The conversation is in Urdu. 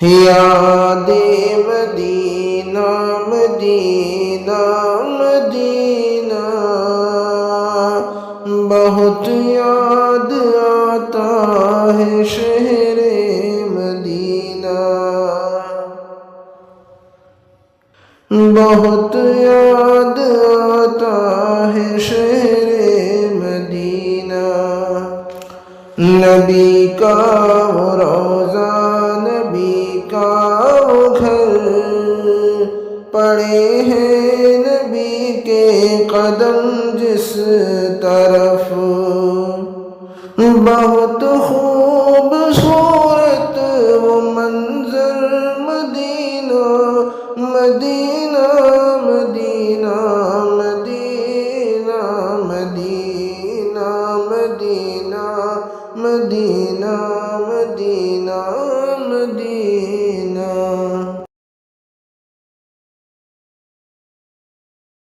یاد مدینہ مدینہ مدینہ، بہت یاد آتا ہے شہر مدینہ، بہت یاد آتا ہے شہر مدینہ۔ نبی کا وہ روضہ، نبی کا وہ گھر، پڑے ہیں نبی کے قدم جس طرف، بہت خوبصورت وہ منظر مدینہ مدینہ